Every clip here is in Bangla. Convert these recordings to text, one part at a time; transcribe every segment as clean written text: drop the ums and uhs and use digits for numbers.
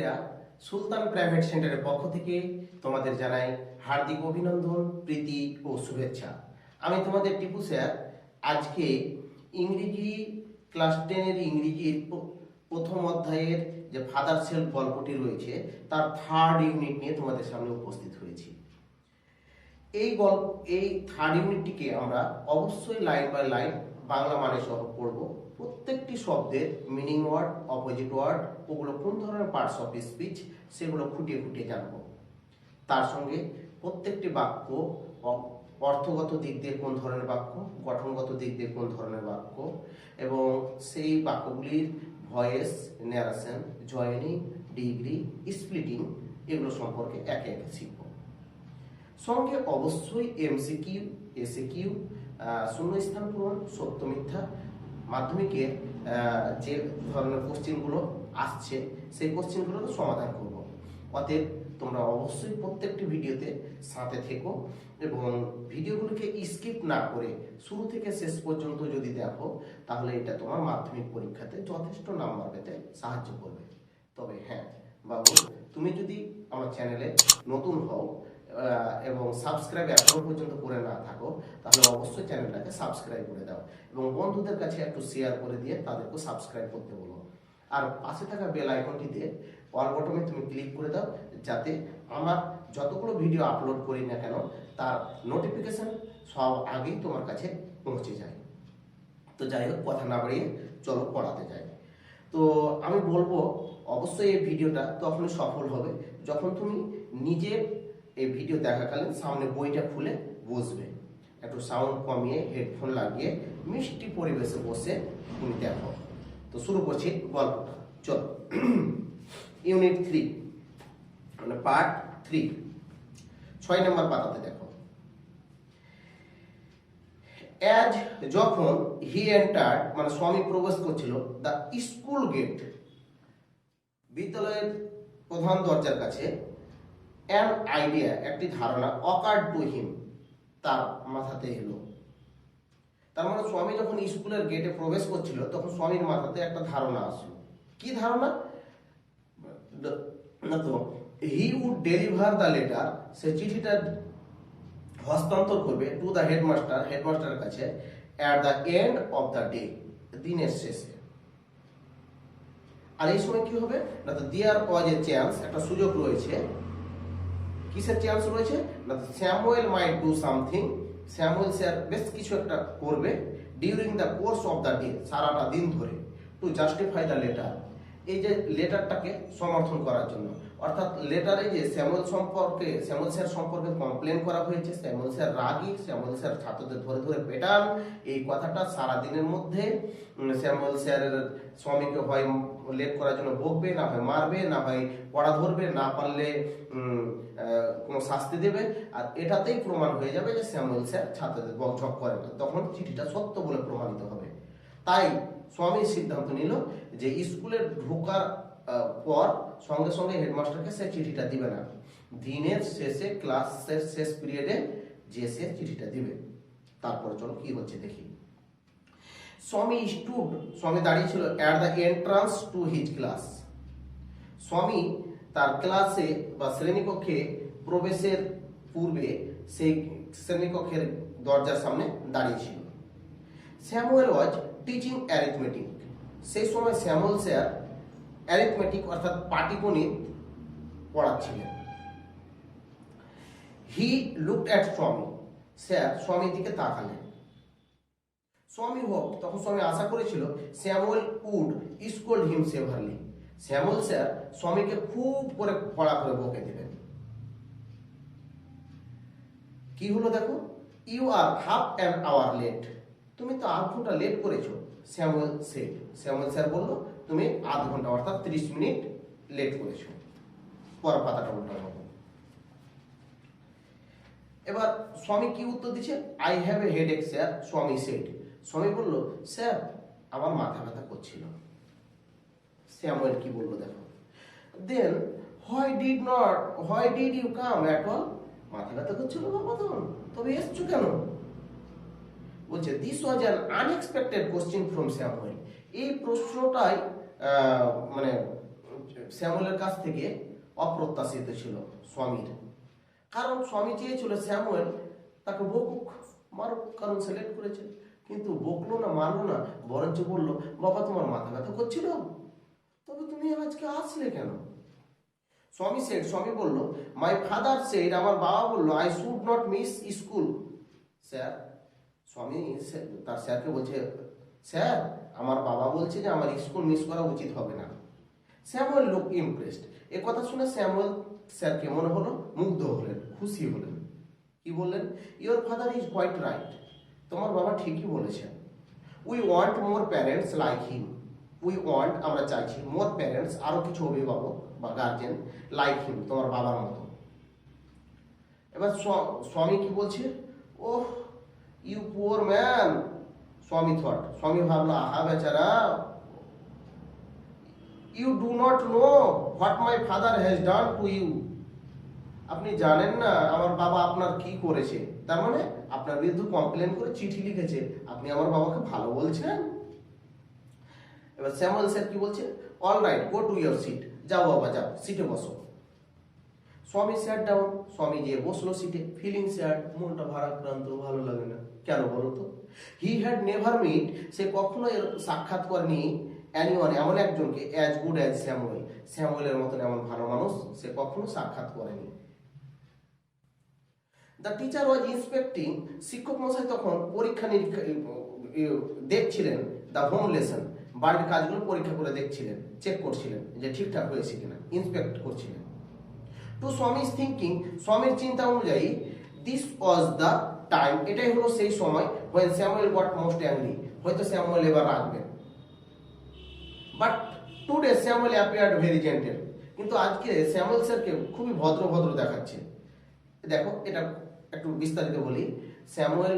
বন্ধুরা, সুলতান প্রাইভেট সেন্টারের পক্ষ থেকে তোমাদের জানাই হার্দিক অভিনন্দন, প্রীতি ও শুভেচ্ছা। আমি তোমাদের টিপু স্যার। আজকে ইংরেজি ক্লাস 10-এর ইংরেজির প্রথম অধ্যায়ের যে ফাদার সেলফ গল্পটি রয়েছে তার থার্ড ইউনিট নিয়ে তোমাদের সামনে উপস্থিত হয়েছি। এই থার্ড ইউনিটটিকে আমরা অবশ্যই লাইন বাই লাইন বাংলা মানে সহ পড়ব। প্রত্যেকটি শব্দের মিনিং ওয়ার্ড, অপোজিট ওয়ার্ড, ওগুলো কোন ধরনের পার্টস অফ স্পিচ সেগুলো খুঁটিয়ে খুঁটিয়ে জানবো। তার সঙ্গে প্রত্যেকটি বাক্য অর্থগত দিক দিয়ে কোন ধরনের বাক্য, গঠনগত দিক দিয়ে কোন ধরনের বাক্য, এবং সেই বাক্যগুলির voice, narration, joining, degree, splitting এগুলো সম্পর্কে একে একে শিখব। সঙ্গে অবশ্যই এমসিকিউ, এসিকিউ, শূন্যস্থান পূরণ, সত্য মিথ্যা, মাধ্যমিকের যে ধরনের কোশ্চেনগুলো আসছে সেই কোশ্চেনগুলোর সমাধান করব। অতএব তোমরা অবশ্যই প্রত্যেকটি ভিডিওতে সাথে থেকো এবং ভিডিওগুলোকে স্কিপ না করে শুরু থেকে শেষ পর্যন্ত যদি দেখো তাহলে এটা তোমার মাধ্যমিক পরীক্ষাতে যথেষ্ট নাম্বার পেতে সাহায্য করবে। তবে হ্যাঁ বাবু, তুমি যদি আমার চ্যানেলে নতুন হও এবং সাবস্ক্রাইব এখনো পর্যন্ত করে না থাকো তাহলে অবশ্যই চ্যানেলটাকে সাবস্ক্রাইব করে দাও এবং বন্ধুদের কাছে একটু শেয়ার করে দিয়ে তাদেরকে সাবস্ক্রাইব করতে বলো। আর পাশে থাকা বেল আইকনটিতে অল বটনে তুমি ক্লিক করে দাও, যাতে আমার যতগুলো ভিডিও আপলোড করি না কেন তার নোটিফিকেশন সব আগেই তোমার কাছে পৌঁছে যায়। তো যাই হোক, কথা না বাড়িয়ে চলো পড়াতে যাই। তো আমি বলবো অবশ্যই এই ভিডিওটা তখনই সফল হবে যখন তুমি নিজে এই ভিডিও দেখাকালীন সামনে বইটা খুলে বসবে, একটু সাউন্ড কমিয়ে হেডফোন লাগিয়ে মিষ্টি পরিবেশে বসে তুমি দেখো। তো শুরু করছি গল্পটা, চলো। ইউনিট 3 মানে পার্ট 3, 6 নম্বর পাতাতে দেখো। অ্যাজ যখন হি এন্টার্ড মানে স্বামী প্রবেশ করছিল দ্য স্কুল গেট, বিদ্যালয়ের প্রধান দরজার কাছে, অ্যান আইডিয়া একটি ধারণা অকার্ড টু হিম তার মাথাতে এলো। তার মানে স্বামী যখন স্কুলের গেটে প্রবেশ করছিল তখন স্বামীর মাথাতে একটা ধারণা আসলো। কি ধারণা? না তো he would deliver the letter, সে চিঠিটা হস্তান্তর করবে টু দ্য হেডমাস্টার, হেডমাস্টারের কাছে, at the end of the day, দিনের শেষে। আর এই সময় কি হবে না তো দেয়ার ওয়াজ এ চান্স, একটা সুযোগ রয়েছে। কিসের চান্স রয়েছে না তো Samuel might do something, Samuel sir বেশ কিছু একটা করবে during the course of the day, সারাটা দিন ধরে, টু জাস্টিফাই দ্য লেটার, এই যে লেটারটাকে সমর্থন করার জন্য। অর্থাৎ লেটারে যে স্যামুয়েল স্যার সম্পর্কে কমপ্লেন করা হয়েছে, স্যামুয়েল স্যার রাগী, স্যামুয়েল স্যার ছাত্রদের ধরে ধরে পেটান, এই কথাটা সারা দিনের মধ্যে স্যামুয়েল স্যারের স্বামীকে হয় লেট করার জন্য বকবে, না হয় মারবে, না হয় পড়া ধরবে, না পারলে কোনো শাস্তি দেবে। আর এটাতেই প্রমাণ হয়ে যাবে যে স্যামুয়েল স্যার ছাত্রদের বকঝক করে না, তখন চিঠিটা সত্য বলে প্রমাণিত হবে। তাই স্বামী সিদ্ধান্ত নিল যে স্কুলে ঢোকার পর সঙ্গে সঙ্গে হেডমাস্টারকে সে চিঠিটা দিবে না, দিনের শেষে ক্লাসের শেষ পিরিয়ডে যে সে চিঠিটা দিবে। তারপরে চলো কি হচ্ছে দেখি। স্বামী দাঁড়িয়েছিল at the entrance to his class, স্বামী তার ক্লাসে বা শ্রেণীকক্ষে প্রবেশের পূর্বে সেই শ্রেণীকক্ষের দরজার সামনে দাঁড়িয়েছিল। স্যামুয়েল ওয়াজ টিচিং অ্যারিথমেটিক, সেই সময় স্যামুয়েল স্যার অ্যারিথমেটিক অর্থাৎ পাটিগণিত পড়াচ্ছিলেন। He looked at Swami, sir স্বামীর দিকে তাকালেন। স্বামী হোপ, তখন স্বামী আশা করেছিল Samuel would scold him severely, Samuel sir স্বামীকে খুব করে কড়া করে বকে দিবেন। কি হলো দেখো, you are half an hour late, তুমি তো আধ ঘন্টা লেট করেছো। স্যামুয়েল স্যার বলল তুমি আধ ঘন্টা অর্থাৎ 30 মিনিট লেট করেছো। পর পাতাটা উল্টানো। এবার স্বামী কি উত্তর দিচ্ছে, I have a headache sir, Swami said, Swami বলল স্যার আমার মাথা ব্যথা করছিল। স্যামুয়েল কি বললো দেখো, then why did you come at all, মাথা ব্যথা করছিল বাবা তবে এসছো কেন? বলছে this was an unexpected question from Samuel, এই প্রশ্নটাই মানে স্যামুয়েলের কাছ থেকে অপ্রত্যাশিত ছিল স্বামীর, কারণ স্বামী চেয়েছিল স্যামুয়েল তাকে বকুক, মারুক, কারণ সিলেক্ট করেছে। কিন্তু বকলো না, মারলো না, বরঞ্চ বললো, বাবা তোমার মাথা ব্যথা করছিল, তবে তুমি আজকে আসলে কেন? স্বামী বলল, মাই ফাদার সেড, আমার বাবা বললো, I should not miss school sir. স্বামী তার স্যারকে বলছে, স্যার আমার বাবা বলছে যে আমার স্কুল মিস করা উচিত হবে না। Samuel look impressed. এ কথা শুনে স্যামুয়েল স্যারকে মনে হলো মুগ্ধ হলেন, খুশি হলেন। কি বললেন? Your father is quite right, তোমার বাবা ঠিকই বলেছেন। We want more parents like him, we want, আমরা চাইছি, মোর প্যারেন্টস, আরো কিছু অভিভাবক বা গার্জেন, লাইক হিম, তোমার বাবার মতো। এবার স্বামী কি বলছে? ওহ ইউ পুয়ার ম্যান, স্বামী ভাবলো, আহা বেচারা, you do not know what my father has done to you, আপনি জানেন না আমার বাবা আপনার কি করেছে। তার মানে আপনার বিরুদ্ধে কমপ্লেন করে চিঠি লিখেছে, আপনি আমার বাবাকে ভালো বলছেন। এবার স্যামুয়েল স্যার কি বলছে? All right, go to your seat, যাও বাবা যাও, সিটে বসো। স্বামী স্যাট ডাউন, স্বামী গিয়ে বসলো সিটে। ফিলিং স্যাড, মনটা ভারাক্রান্ত, ভালো লাগে না। কেন বলো তো? হি হ্যাড নেভার মিট, সে কখনো এর সাক্ষাৎ করেনি অ্যানিওয়ান, এমন একজনকে, অ্যাজ গুড অ্যাজ স্যামুয়েল, স্যামুয়েলের মতন এমন ভালো মানুষ সে কখনো সাক্ষাৎ করেনি। দ্য টিচার ওয়াজ ইন্সপেক্টিং, শিক্ষক মশাই তখন পরীক্ষা নিরীক্ষা দেখছিলেন, দ্য হোম লেসন, বাড়ির কাজগুলো পরীক্ষা করে দেখছিলেন, চেক করছিলেন যে ঠিকঠাক হয়েছে কিনা, ইন্সপেক্ট করছিলেন। টু স্বামীজ থিঙ্কিং, স্বামীর চিন্তা অনুযায়ী, দিস ওয়াজ দ্য টাইম, এটাই হলো সেই সময়, when Samuel goat most angry, হয়তো স্যামুয়েল এবার রাখবেন। But today Samuel appeared very gentle, কিন্তু আজকে স্যামুয়েল স্যারকে খুবই ভদ্র ভদ্র দেখাচ্ছে। দেখো এটা একটু বিস্তারিত বলি। স্যামুয়েল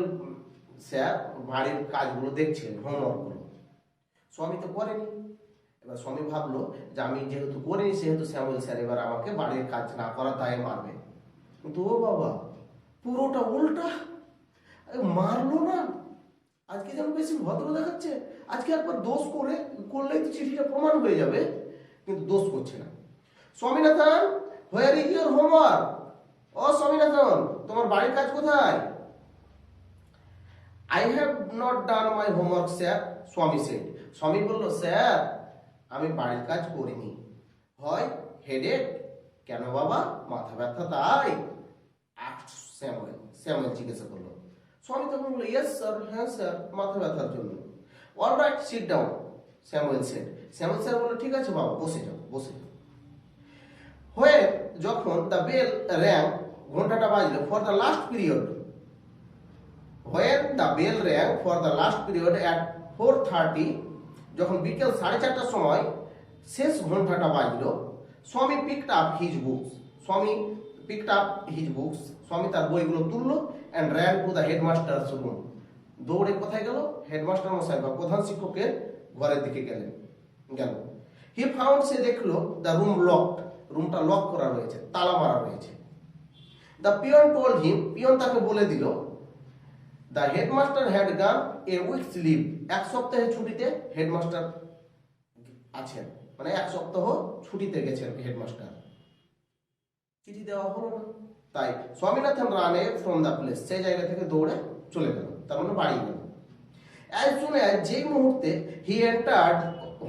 স্যার বাড়ির কাজগুলো দেখছিলেন, হোমওয়ার্কগুলো, স্বামী তো করেনি। এবার স্বামী ভাবলো যে আমি যেহেতু করিনি, সেহেতু স্যামুয়েল স্যার এবার আমাকে বাড়ির কাজ না করার দায়ে মারবে। কিন্তু ও বাবা, পুরোটা উল্টা, মারলো না, আজকে যেন বেশি ভদ্র দেখাচ্ছে। আজকে একবার দোষ করলেই তো চিঠিটা প্রমাণ হয়ে যাবে, কিন্তু দোষ করছে না। Swaminathan, where is your homework? ও স্বামীনাথন, তোমার বাড়ির কাজ কোথায়? I have not done my homework sir, Swami said. Swami বলল, স্যার আমি বাড়ির কাজ করিনি। হয় হেডেক, কেন বাবা, মাথা ব্যথা তাই? স্যামুয়েল জিজ্ঞাসা করলো। স্বামী তখন বলল, ইয়েস স্যার, হ্যাঁ স্যার, মাথা ব্যথার জন্য। All right, sit down, Samuel said. Samuel sir বললো, ঠিক আছে বাবা, বসে যাও, বসে যাও। হয়ে যখন দ্য বেল র্যাং, ঘন্টাটা বাজলো, for the last period, when the bell rang for the last period at 4:30, যখন বিকেল 4:30টার সময় শেষ ঘন্টাটা বাজলো, স্বামী picked up his books, স্বামী তার বইগুলো তুললো and ran to the headmaster's room, দৌড়ে কোথায় গেল? হেডমাস্টার মশাই বা প্রধান শিক্ষকের ঘরের দিকে গেল। হি ফাউন্ড, সে দেখলো, দ্য রুম লকড, রুমটা লক করা রয়েছে, তালা মারা রয়েছে। The peon told him, peon তাকে বলে দিল, দ্য হেডমাস্টার হ্যাড গান এ উইকস লিভ, এক সপ্তাহের ছুটিতে হেডমাস্টার আছেন, মানে এক সপ্তাহ ছুটিতে গেছেন হেডমাস্টার। চিঠি দেওয়া হলো না, তাই স্বামীনাথন রানে ফ্রম দ্য প্লেস, সেই জায়গা থেকে দৌড়ে চলে গেল, তার মানে বাড়ি গেল। অ্যাজ সুন অ্যাজ, যেই মুহূর্তে হি এন্টার্ড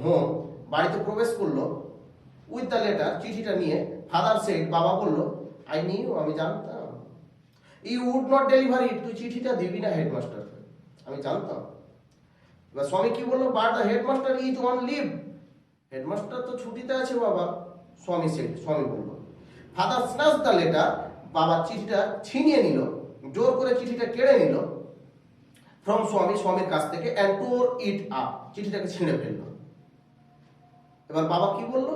হোম, বাড়িতে প্রবেশ করলো, উইথ দ্য লেটার, চিঠিটা নিয়ে, ফাদার সেড, বাবা বলল, আই নিউ, আমি জানতাম। You would not deliver it, তুই চিঠিটা দিবি না হেডমাস্টারকে, আমি জানতাম। এবার স্বামী কি বললো? But the headmaster is on leave, headmaster তো ছুটিতে আছে বাবা, স্বামী বলল। ফাদার স্ন্যাচ দ্য লেটার, বাবা চিঠিটা ছিনিয়ে নিল, জোর করে চিঠিটা কেড়ে নিল, ফ্রম স্বামীর কাছ থেকে, অ্যান্ড টোর ইট আপ, চিঠিটাকে ছিঁড়ে ফেললো। এবার বাবা কি বললো?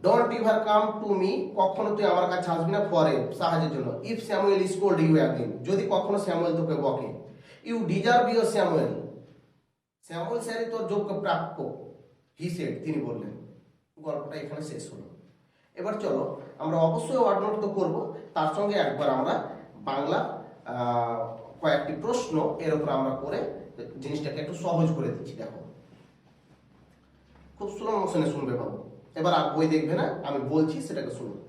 Don't ever come to me, কখনো তুই আমার কাছে আসবি না ফর সাহায্যের জন্য। If Samuel is cold you again, যদি কখনো স্যামুয়েল তোকে বকে। ইউ ডিজার্ভ ইউর স্যামুয়েল স্যারই তোর যোগ্য প্রাপ্য, হি সেড, তিনি বললেন। গল্পটা এখানে শেষ হলো। এবার চলো আমরা অবশ্যই ওয়ার্ড নোট তো করবো, তার সঙ্গে একবার আমরা বাংলা কয়েকটি প্রশ্ন এর উপর আমরা করে জিনিসটাকে একটু সহজ করে দিচ্ছি। দেখো, খুব স্লো মোশনে শুনবে বাবু। এবার আর বই দেখবে না, আমি বলছি সেটাকে শুনুন।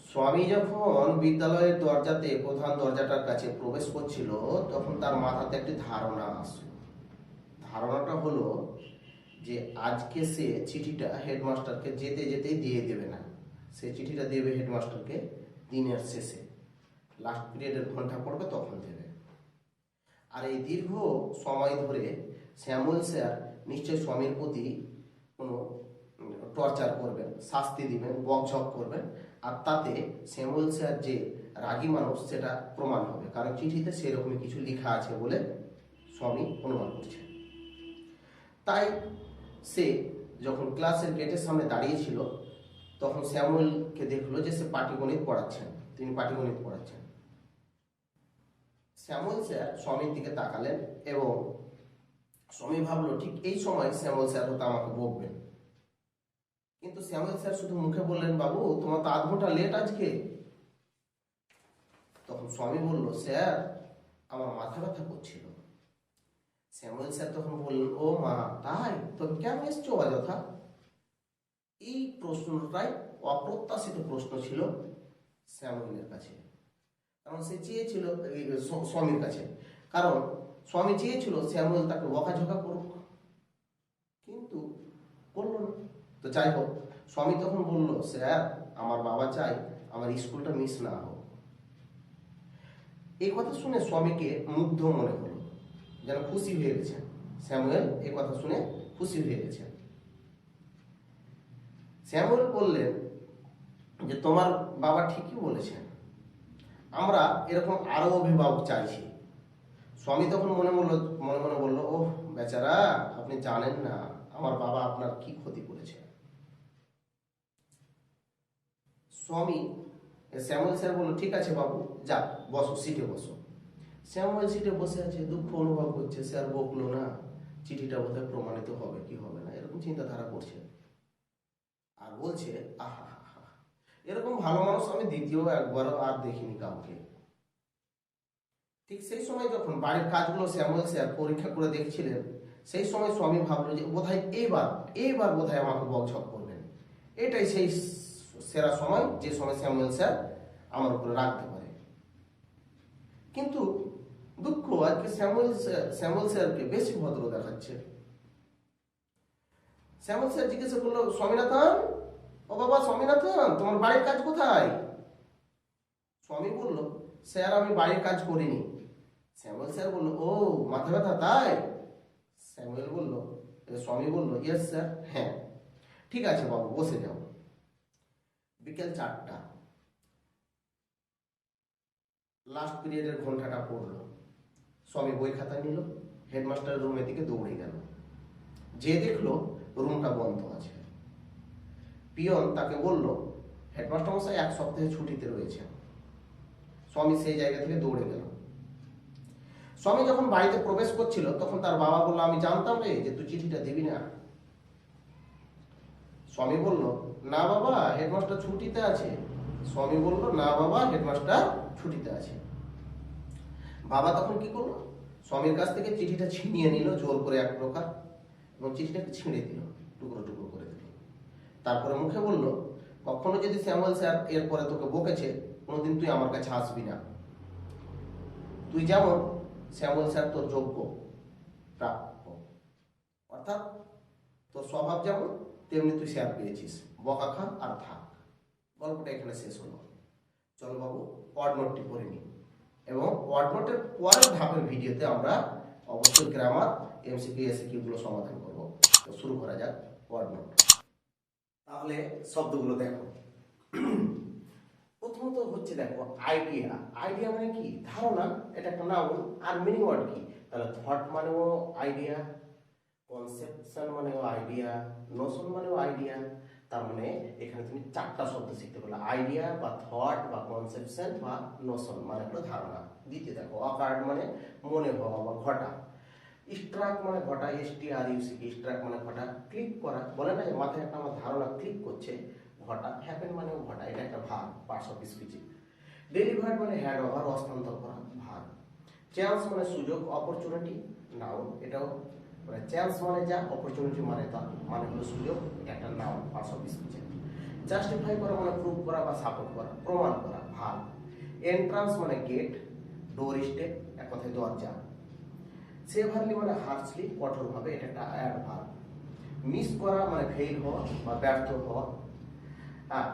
স্বামী যখন বিদ্যালয়ের দরজাতে প্রধান দরজাটার কাছে প্রবেশ করছিল, তখন তার মাথাতে একটি ধারণা আসলো। ধারণাটা হলো যে আজকে সে চিঠিটা হেডমাস্টারকে যেতে যেতেই দিয়ে দেবে না, সে চিঠিটা দেবে হেডমাস্টারকে দিনের শেষে, লাস্ট পিরিয়ডের ঘন্টা পড়বে তখন দেবে। আর এই দীর্ঘ সময় ধরে স্যামুয়েল স্যার নিশ্চয়ই স্বামীর প্রতি কোনো টর্চার করবেন, শাস্তি দিবেন, বকঝক করবেন, আর তাতে স্যামুয়েল স্যার যে রাগী মানুষ সেটা প্রমাণ হবে, কারণ চিঠিতে সেরকমই কিছু লেখা আছে বলে স্বামী অনুমান করছে। তাই সে যখন ক্লাসের গেটের সামনে দাঁড়িয়েছিল, তখন স্যামুয়েলকে দেখলো যে সে পাটিগণিত পড়াচ্ছেন, তিনি পাটিগণিত পড়াচ্ছেন। স্যামুয়েল স্যার স্বামীর দিকে তাকালেন এবং স্বামী ভাবলো ঠিক এই সময় স্যামুয়েল স্যার হয়তো আমাকে বকবেন, কিন্তু স্যামুয়েল স্যার শুধু মুখে বললেন, বাবু তোমার তো আধ ঘন্টা লেট আজকে। তখন স্বামী বলল, স্যার আমার মাথা ব্যথা করছিল। স্যামুয়েল স্যার তখন বললেন, ও মা তাই, তবে কেন এসছো অযথা? এই প্রশ্নটাই অপ্রত্যাশিত প্রশ্ন ছিল স্যামুয়েলের কাছে, কারণ সে চেয়েছিল স্বামীর কাছে, কারণ স্বামী চেয়েছিল স্যামুয়েল তাকে বকাঝকা করুক, কিন্তু করলো না। তো যাই হোক, স্বামী তখন বলল, স্যার আমার বাবা চাই আমার স্কুলটা মিস না হোক। এই কথা শুনে স্বামীকে মুগ্ধ মনে হলো, যেন খুশি হয়ে গেছেন। স্যামুয়েল এই কথা শুনে খুশি হয়ে গেছেন। স্যামুয়েল বললেন যে তোমার বাবা ঠিকই বলেছেন, আমরা এরকম আরো অভিভাবক চাইছি। স্বামী তখন মনে মনে বলল, ওহ বেচারা, আপনি জানেন না আমার বাবা আপনার কি ক্ষতি করেছে। স্যামুয়েল স্যার বলল, ঠিক আছে বাবু, যা বসো, সিটে বসো। স্যামুয়েল সিটে বসে আছে, দুঃখ অনুভব করছে, স্যার বকলো না, চিঠিটা বোধহয় প্রমাণিত হবে কি হবে না, এরকম চিন্তাধারা করছে। আর বলছে, আহা এরকম ভালো মানুষ আমি দ্বিতীয় একবারও আর দেখিনি কাউকে। ঠিক সেই সময় যখন বাড়ির কাজগুলো স্যামুয়েল স্যার পরীক্ষা করে দেখছিলেন, সেই সময় স্বামী ভাবলো যে বোধহয় এইবার বোধহয় আমাকে বকঝক করবেন। এটাই সেই সেরা সময়, যে সময় স্যামুয়েল স্যার আমার উপরে রাখতে পারে। কিন্তু দুঃখ, আজকে স্যামুয়েল স্যারকে বেশি ভদ্র দেখাচ্ছে। স্যামুয়েল স্যার জিজ্ঞাসা করলো, স্বামীনাথন, ও বাবা স্বামীনাথন, তোমার বাড়ির কাজ কোথায়? স্বামী বলল, স্যার আমি বাড়ির কাজ করিনি। স্যামুয়েল স্যার বলল, ও মাথা ব্যথা তাই? স্বামী বলল, ইয়েস স্যার, হ্যাঁ। ঠিক আছে বাবু, বসে যাও। বিকেল 4টা, লাস্ট পিরিয়ডের ঘন্টাটা পড়লো। স্বামী বই খাতা নিল, হেডমাস্টারের রুমের দিকে দৌড়ে গেল। যে দেখলো রুমটা বন্ধ আছে। পিয়ন তাকে বলল, হেডমাস্টার মশাই 1 সপ্তাহে ছুটিতে রয়েছে। স্বামী সেই জায়গা থেকে দৌড়ে গেল। স্বামী যখন বাড়িতে প্রবেশ করছিল, তখন তার বাবা বলল, আমি জানতাম রে যে তুই চিঠিটা দিবি না। স্বামী বলল, না বাবা হেডমাস্টার ছুটিতে আছে। স্বামী বলল, না বাবা হেডমাস্টার ছুটিতে আছে। বাবা তখন কি করলো, স্বামীর কাছ থেকে চিঠিটা ছিনিয়ে নিল জোর করে এক প্রকার, এবং চিঠিটাকে ছিঁড়ে দিল, টুকরো টুকরো করে দিল। তারপরে মুখে বলল, কখনো যদি স্যামুয়েল স্যার এরপরে তোকে বকেছে, কোনোদিন তুই আমার কাছে আসবি না। তুই যেমন স্যামুয়েল স্যার তোর যোগ্য প্রাপ্য, অর্থাৎ তোর স্বভাব যেমন তেমনি তুই স্যার পেয়েছিস, বকা খা আর থাক। গল্পটা এখানে শেষ হলো। চলো বাবু ওয়ার্ড নোটটি করে নিই, এবং ওয়ার্ড নোটের পরের ধাপের ভিডিওতে আমরা অবশ্যই গ্রামার, এমসিকিউ, এসিকিউ গুলো সমাধান করব। তো শুরু করা যাক ওয়ার্ড নোট। তাহলে শব্দগুলো দেখো। প্রথমত হচ্ছে দেখো আইডিয়া। আইডিয়া মানে কি? ধারণা, এটা একটা নাউন। আর মিনিং ওয়ার্ড কি? তাহলে থট মানেও আইডিয়া, কনসেপশন মানেও আইডিয়া, নোশন মানেও আইডিয়া। তার মানে এখানে তুমি 4টা শব্দ শিখতে পারলে, আইডিয়া বা থট বা কনসেপশন বা নোশন মানে হলো ধারণা। দ্বিতীয় দেখো অকার্ড মানে মনে হওয়া বা ঘটা। স্ট্রাক মানে ঘটা, STRUCK, স্ট্রাক মানে ঘটা। ক্লিক করা, বলে না যে মাথায় একটা আমার ধারণা ক্লিক করছে, ঘটা। হ্যাপেন মানেও ঘটা, এটা একটা ভার্ব, পার্টস অফ স্পিচে। ডেলিভার্ড মানে হ্যান্ড ওভার, হস্তান্তর করা, ভার্ব। চান্স মানে সুযোগ, অপরচুনিটি, নাউন, এটাও মানে চান্স মানে যা, অপরচুনিটি মানে তা, মানে হলো সুযোগ, এটা একটা নাম পার্টস অফ স্পিচে। জাস্টিফাই করা মানে প্রুভ করা বা সাপোর্ট করা, প্রমাণ করা, ভাব। এন্ট্রান্স মানে গেট, ডোর স্টেপ, এক কথায় দরজা। সেভারলি মানে হার্শলি, কঠোরভাবে, এটা একটা অ্যাডভার্ব। মিস করা মানে ফেল হওয়া বা ব্যর্থ হওয়া,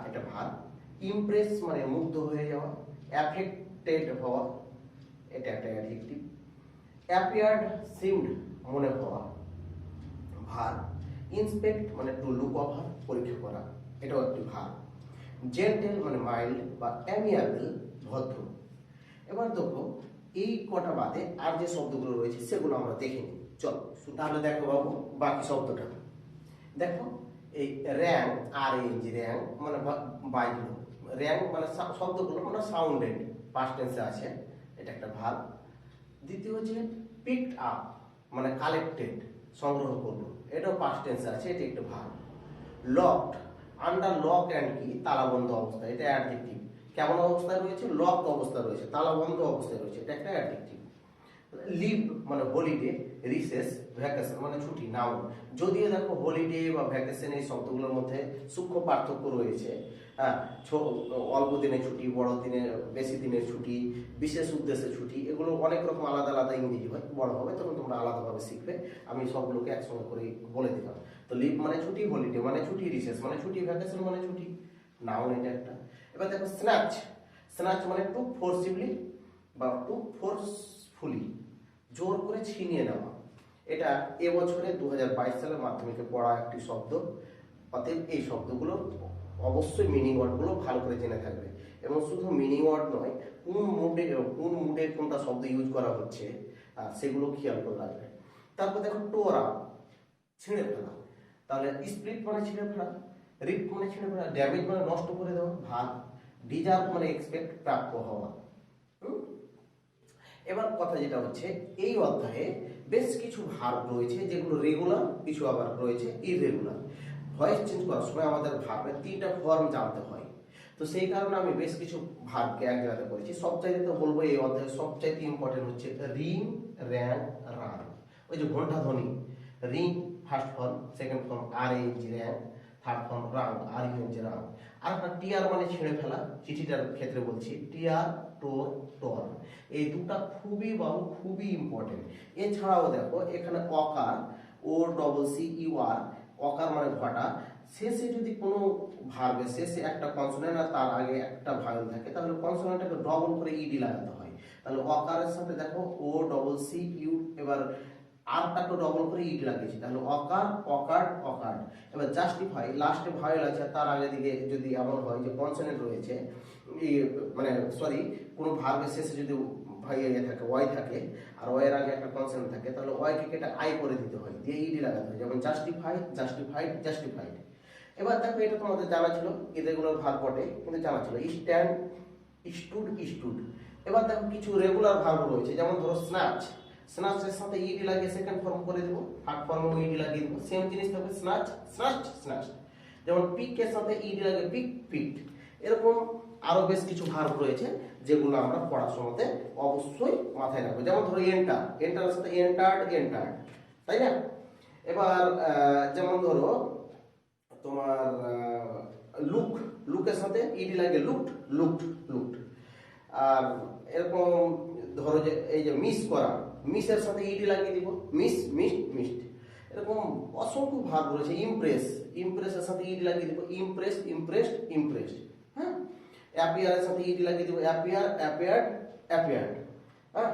এটা ভার্ব। ইমপ্রেস মানে মুগ্ধ হয়ে যাওয়া, অ্যাফেক্টেড হওয়া, এটা একটা অ্যাডজেক্টিভ। অ্যাপিয়ার্ড, সিমড, মনে হওয়া, ভার্ব। ইন্সপেক্ট মানে টু লুক ওভার, পরীক্ষা করা, এটাও একটি ভার্ব। জেন্টেল মানে মাইল্ড বা অ্যামিয়াবল, ভদ্র। এবার দেখো এই কটা বাদে আর যে শব্দগুলো রয়েছে সেগুলো আমরা দেখে নিই, চলো। তাহলে দেখো বাবু বাকি শব্দটা দেখো। এই র্যাঙ্ক, আর এন জি, র্যাঙ্ক মানে বাজলো, র্যাঙ্ক মানে শব্দগুলো মানে সাউন্ডেড, পাস্ট টেন্সে আছে, এটা একটা ভার্ব। দ্বিতীয় হচ্ছে পিকড আপ মানে কালেক্টেড, সংগ্রহ করলো, এটাও পাস্ট টেন্সে আছে, এটা একটা verb. Locked, under lock and কি, তালাবন্ধ অবস্থা, এটা অ্যাডজেক্টিভ। কেমন অবস্থায় রয়েছে, লকড অবস্থায় রয়েছে, তালাবন্ধ অবস্থায় রয়েছে, এটা একটা অ্যাডজেক্টিভ। লিভ মানে হলিডে, রিসেস, ভ্যাকেশন মানে ছুটি, নাউন। যদিও দেখো হলিডে বা ভ্যাকেশন এই শব্দগুলোর মধ্যে সূক্ষ্ম পার্থক্য রয়েছে। হ্যাঁ, অল্প দিনের ছুটি, বড় দিনের, বেশি দিনের ছুটি, বিশেষ উদ্দেশ্যে ছুটি, এগুলো অনেক রকম আলাদা আলাদা ইংরেজি হয়। বড় হবে তখন তোমরা আলাদাভাবে শিখবে, আমি সবগুলোকে একসঙ্গে করে বলে দিলাম। তো লিভ মানে ছুটি, হলিডে মানে ছুটি, রিসেস মানে ছুটি, ভ্যাকেশন মানে ছুটি, নাউন এটা একটা। এবার দেখো স্ন্যাচ, স্ন্যাচ মানে টু ফোর্সিবলি বা টু ফোর্সফুলি, জোর করে ছিনিয়ে নেওয়া। এটা এবছরে 2022 সালের মাধ্যমিকে পড়া একটি শব্দ। অতএব এই শব্দগুলো অবশ্যই মিনিং ওয়ার্ডগুলো ভালো করে জেনে থাকবে, এবং শুধু মিনিং ওয়ার্ড নয়, কোন মুডে কোনটা শব্দ ইউজ করা হচ্ছে সেগুলো খেয়াল করে রাখবে। তারপর দেখো টোরা, ছিঁড়ে ফেলা। তাহলে স্প্লিট মানে ছিঁড়ে ফেলা, রিপ মানে ছিঁড়ে ফেলা, ড্যামেজ মানে নষ্ট করে দেওয়া, ভাগ। ডিজার্ভ মানে এক্সপেক্ট, প্রাপ্য হওয়া। এবার কথা যেটা হচ্ছে, এই অধ্যায়ে বেশ কিছু ভার্ব রয়েছে যেগুলো রেগুলার, কিছু আবার রয়েছে ইররেগুলার। ভয়েস চেঞ্জ করার সময় আমাদের ভার্বের 3টা ফর্ম জানতে হয়। তো সেই কারণে আমি বেশ কিছু ভার্বকে এক জায়গাতে করেছি। সবচাইতে তো বলবো এই অধ্যায়ে সবচাইতে ইম্পর্টেন্ট হচ্ছে রিং, র্যাং, রান। ওই যে ঘন্টা ধ্বনি, ring first form, second form R N G, rang, third form rung, R U N G, rung. আর একটা টিআর মানে ছিঁড়ে ফেলা, চিঠিটার ক্ষেত্রে বলছি, টিআর, টোর, টর। এই দুটা খুবই ইম্পর্টেন্ট। এছাড়াও দেখো এখানে অকার, ও ডবল সি ইউ আর, অকার মানে ঘটা, শেষে যদি কোনো ভার্বের শেষে একটা কনসোনেন্ট আর তার আগে একটা ভাওয়েল থাকে, তাহলে কনসোনেন্টটাকে ডবল করে ইডি লাগাতে হয়। তাহলে অকারের সাথে দেখো ও ডবল সি ইউ, এবার আরটাকে ডবল করে ইডি লাগিয়েছি, তাহলে অকার, অকার্ড, অকার্ড। এবার জাস্টিফাই, লাস্টে ভাওয়েল আছে তার আগে দিকে যদি এমন হয় যে কনসোনেন্ট রয়েছে, মানে সরি, কোনো ভার্বের শেষে যদি থাকে, ওয়াই থাকে, আর ওয়াই এর আগে একটা কনসোনেন্ট থাকে, তাহলে ওয়াই কে কেটে আই করে দিতে হয়, দিয়ে ইডি লাগাতে হয়। যেমন জাস্টিফাই, জাস্টিফাইড, জাস্টিফাইড। এবার দেখো এটা তোমাদের জানা ছিল, ইরেগুলার ভার্ব বটে কিন্তু জানা ছিল, স্ট্যান্ড, স্টুড, স্টুড। এবার দেখো কিছু রেগুলার ভার্ব রয়েছে, যেমন ধরো স্ন্যাচ, স্ন্যাচের সাথে ইডি লাগিয়ে সেকেন্ড ফর্ম করে দেবো, থার্ড ফর্মেও ইডি লাগিয়ে দেবো, সেম জিনিস থাকবে স্ন্যাচ, স্ন্যাচ, স্ন্যাচ। যেমন পিকের সাথে ইডি লাগে পিক, পিকড। এরকম আরো বেশ কিছু ভার্ব রয়েছে যেগুলো আমরা পড়ার সময়তে অবশ্যই মাথায় রাখবো। যেমন ধরো এন্টার, এন্টারের সাথে এন্টার্ড, এন্টার্ড, তাই না? এবার যেমন ধরো তোমার লুক, লুকের সাথে ইডি লাগে লুকড, লুকড, লুকড। আর এরকম ধরো যে এই যে মিস করা, মিসের সাথে ইডি লাগিয়ে দিব, মিস, মিসড, মিসড। এরকম অসংখ্য ভার্ব রয়েছে। ইমপ্রেস, ইমপ্রেসের সাথে ইডি লাগিয়ে দিব, ইমপ্রেস, ইমপ্রেসড, ইমপ্রেসড। হ্যাঁ, অ্যাপিয়ারের সাথে ইডি লাগিয়ে দিব, অ্যাপিয়ার, অ্যাপিয়ার্ড, অ্যাপিয়ার্ড। হ্যাঁ,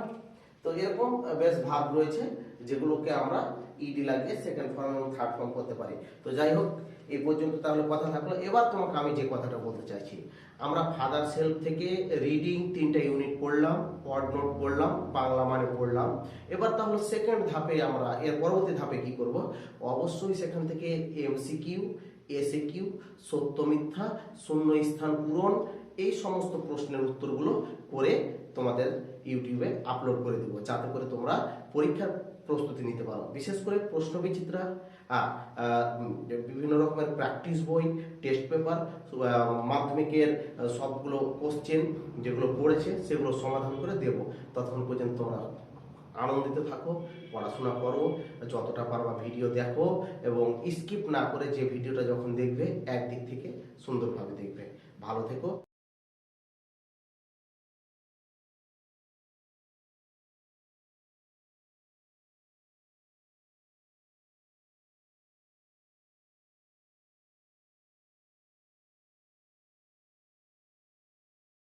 তো এরকম বেশ ভার্ব রয়েছে যেগুলোকে আমরা ইডি লাগিয়ে সেকেন্ড ফর্ম এবং থার্ড ফর্ম করতে পারি। তো যাই হোক, এই পর্যন্ত তাহলে কথা থাকলো। এবার তোমাকে আমি যে কথাটা বলতে চাইছি, আমরা ফাদার সেলফ থেকে রিডিং 3টা ইউনিট পড়লাম, ওয়ার্ড নোট পড়লাম, বাংলা মানে পড়লাম। এবার তাহলে সেকেন্ড ধাপে আমরা, এর পরবর্তী ধাপে কি করব, অবশ্যই সেখান থেকে এমসিকিউ, এসএকিউ, সত্য মিথ্যা, শূন্য স্থান পূরণ, এই সমস্ত প্রশ্নের উত্তরগুলো করে তোমাদের ইউটিউবে আপলোড করে দেবো, যাতে করে তোমরা পরীক্ষার প্রস্তুতি নিতে পারো। বিশেষ করে প্রশ্ন বিচিত্রা, বিভিন্ন রকমের প্র্যাকটিস বই, টেস্ট পেপার, মাধ্যমিকের সবগুলো কোশ্চেন যেগুলো পড়েছে সেগুলো সমাধান করে দেবো। ততক্ষণ পর্যন্ত তোমরা আনন্দিত থাকো, পড়াশোনা করো, যতটা পারবা ভিডিও দেখো এবং স্কিপ না করে যে ভিডিওটা যখন দেখবে একদিক থেকে সুন্দরভাবে দেখবে। ভালো থেকো।